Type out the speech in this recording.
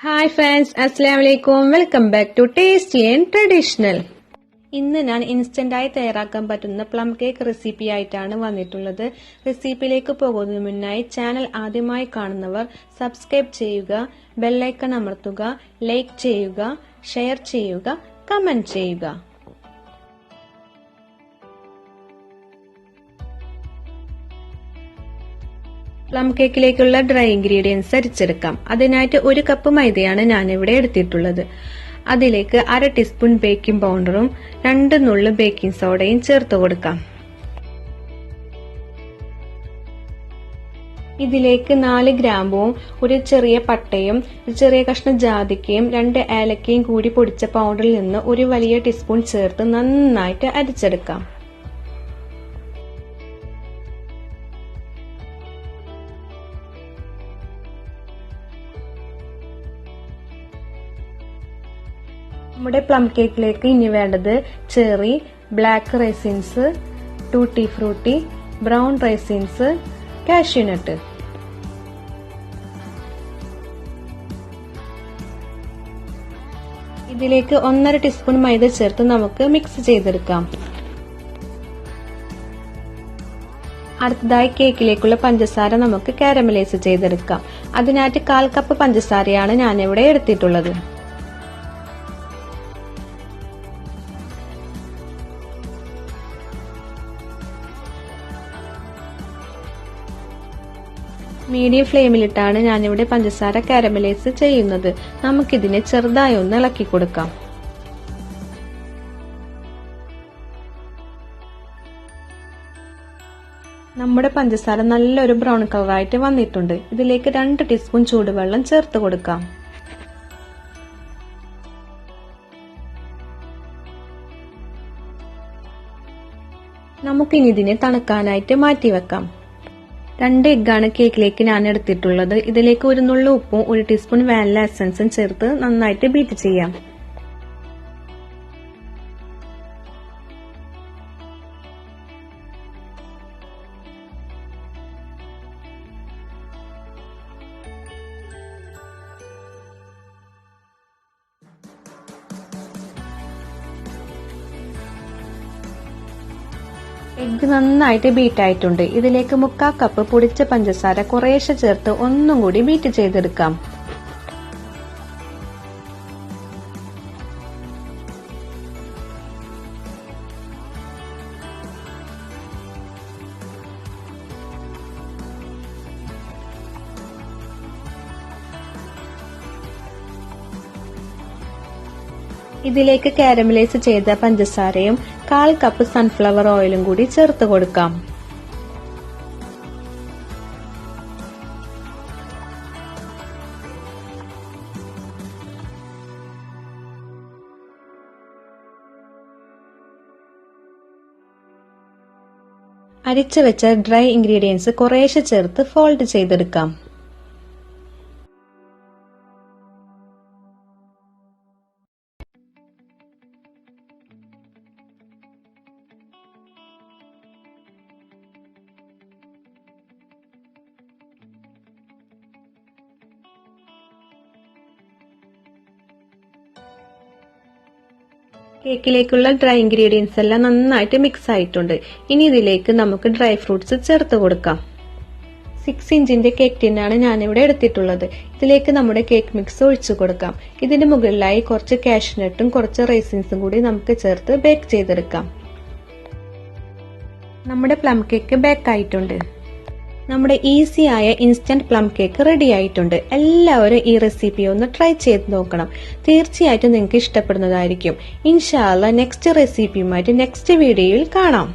Hi friends, അസ്സലാമു അലൈക്കും. Welcome back to tasty and traditional. ഇന്ന് ഞാൻ ഇൻസ്റ്റന്റായി തയ്യാറാക്കാൻ പറ്റുന്ന പ്ലം കേക്ക് റെസിപ്പി ആയിട്ടാണ് വന്നിട്ടുള്ളത്. റെസിപ്പിയിലേക്ക് പോകുന്നതിന് മുന്നായി ചാനൽ ആദ്യമായി കാണുന്നവർ സബ്സ്ക്രൈബ് ചെയ്യുക, ബെല്ലൈക്കൺ അമർത്തുക, ലൈക്ക് ചെയ്യുക, ഷെയർ ചെയ്യുക, കമന്റ് ചെയ്യുക. പ്ലം കേക്കിലേക്കുള്ള ഡ്രൈ ഇൻഗ്രീഡിയൻസ് അരിച്ചെടുക്കാം. അതിനായിട്ട് 1 കപ്പ് മൈദയാണ് ഞാനിവിടെ എടുത്തിട്ടുള്ളത്. അതിലേക്ക് 1/2 ടീസ്പൂൺ ബേക്കിംഗ് പൗഡറും 2 നുള്ളു ബേക്കിംഗ് സോഡയും ചേർത്ത് കൊടുക്കാം. ഇതിലേക്ക് 4 ഗ്രാമ്പും, ഒരു ചെറിയ പട്ടയും, ഒരു ചെറിയ കഷ്ണം ജാതിക്കയും, 2 ഏലക്കയും കൂടി പൊടിച്ച പൗഡറിൽ നിന്ന് 1 വലിയ ടീസ്പൂൺ ചേർത്ത് നന്നായിട്ട് അരിച്ചെടുക്കാം. നമ്മുടെ പ്ലം കേക്കിലേക്ക് ഇനി വേണ്ടത് cherry, black raisins, tutti Frooti, brown raisins, cashew nut. ഇതിലേക്ക് 1/2 ടീസ്പൂൺ മൈദ ചേർത്ത് നമുക്ക് മിക്സ് ചെയ്തെടുക്കാം. അടുത്തതായി കേക്കിലേക്കുള്ള പഞ്ചസാര നമുക്ക് കാരമലൈസ് ചെയ്തെടുക്കാം. അതിനായിട്ട് 1/4 കപ്പ് പഞ്ചസാരയാണ് ഞാനിവിടെ എടുത്തിട്ടുള്ളത്. മീഡിയം ഫ്ലെയിമിലിട്ടാണ് ഞാനിവിടെ പഞ്ചസാര കാരമലൈസ് ചെയ്യുന്നത്. നമുക്കിതിനെ ചെറുതായി ഒന്ന് ഇളക്കി കൊടുക്കാം. നമ്മുടെ പഞ്ചസാര നല്ലൊരു ബ്രൗൺ കളറായിട്ട് വന്നിട്ടുണ്ട്. ഇതിലേക്ക് 2 ടീസ്പൂൺ ചൂടുവെള്ളം ചേർത്ത് കൊടുക്കാം. നമുക്കിനി ഇതിനെ തണുക്കാനായിട്ട് മാറ്റിവെക്കാം. 2 എഗ്ഗാണ് കേക്കിലേക്ക് ഞാൻ എടുത്തിട്ടുള്ളത്. ഇതിലേക്ക് 1 നുള്ളു ഉപ്പും 1 ടീസ്പൂൺ വാനില എസൻസും ചേർത്ത് നന്നായിട്ട് ബീറ്റ് ചെയ്യാം. എഗ്ഗ് നന്നായിട്ട് ബീറ്റ് ആയിട്ടുണ്ട്. ഇതിലേക്ക് 3/4 കപ്പ് പൊടിച്ച പഞ്ചസാര കുറേശ്ശെ ചേർത്ത് ഒന്നും കൂടി ബീറ്റ് ചെയ്തെടുക്കാം. ഇതിലേക്ക് കാരമലൈസ് ചെയ്ത പഞ്ചസാരയും 1/4 കപ്പ് സൺഫ്ലവർ ഓയിലും കൂടി ചേർത്ത് കൊടുക്കാം. അരിച്ചു വെച്ച ഡ്രൈ ഇൻഗ്രീഡിയൻസ് കുറേശ്ശെ ചേർത്ത് ഫോൾഡ് ചെയ്തെടുക്കാം. കേക്കിലേക്കുള്ള ഡ്രൈ ഇൻഗ്രീഡിയൻസ് എല്ലാം നന്നായിട്ട് മിക്സ് ആയിട്ടുണ്ട്. ഇനി ഇതിലേക്ക് നമുക്ക് ഡ്രൈ ഫ്രൂട്ട്സ് ചേർത്ത് കൊടുക്കാം. 6 ഇഞ്ചിന്റെ കേക്ക് ടിന്നാണ് ഞാനിവിടെ എടുത്തിട്ടുള്ളത്. ഇതിലേക്ക് നമ്മുടെ കേക്ക് മിക്സ് ഒഴിച്ചു കൊടുക്കാം. ഇതിന്റെ മുകളിലായി കുറച്ച് കാഷ്യൂ നട്ടും കുറച്ച് റൈസിൻസും കൂടി നമുക്ക് ചേർത്ത് ബേക്ക് ചെയ്തെടുക്കാം. നമ്മുടെ പ്ലം കേക്ക് ബേക്ക് ആയിട്ടുണ്ട്. നമ്മുടെ ഈസി ആയ ഇൻസ്റ്റന്റ് പ്ലം കേക്ക് റെഡി ആയിട്ടുണ്ട്. എല്ലാവരും ഈ റെസിപ്പി ഒന്ന് ട്രൈ ചെയ്ത് നോക്കണം. തീർച്ചയായിട്ടും നിങ്ങൾക്ക് ഇഷ്ടപ്പെടുന്നതായിരിക്കും. ഇൻഷാ അല്ലാഹ് നെക്സ്റ്റ് റെസിപ്പിയുമായിട്ട് നെക്സ്റ്റ് വീഡിയോയിൽ കാണാം.